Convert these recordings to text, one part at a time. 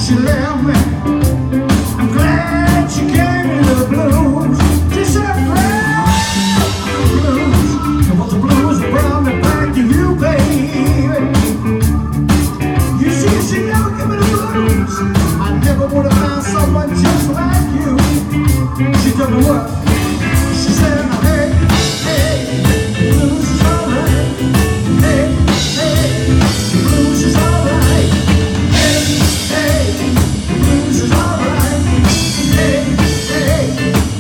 She left me. I'm glad she gave me the blues. She said I'm glad the blues. And what the blues brought me back to you, baby. You see, she never gave me the blues. I never would have found someone just like you. She told me what? She said, hey, hey, the blues is alright. Hey, hey, the blues is alright. Hey, hey, the blues is alright. Hey, hey,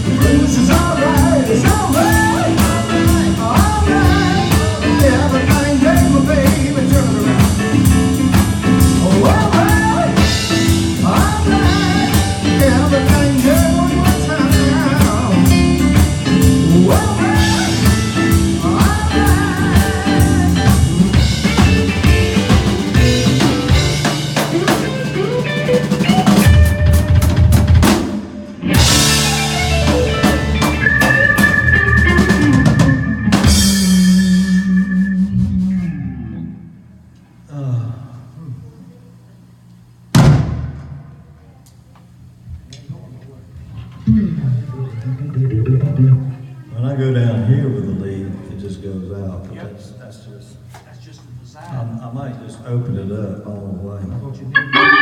the blues is alright. It's alright, alright. Everything gave my baby, turn it around. Oh, alright, alright. Everything gave one more time. Oh, alright, alright. When I go down here with the lead, it just goes out. But that's just That's just the design. I might just open it up all the way. What you need.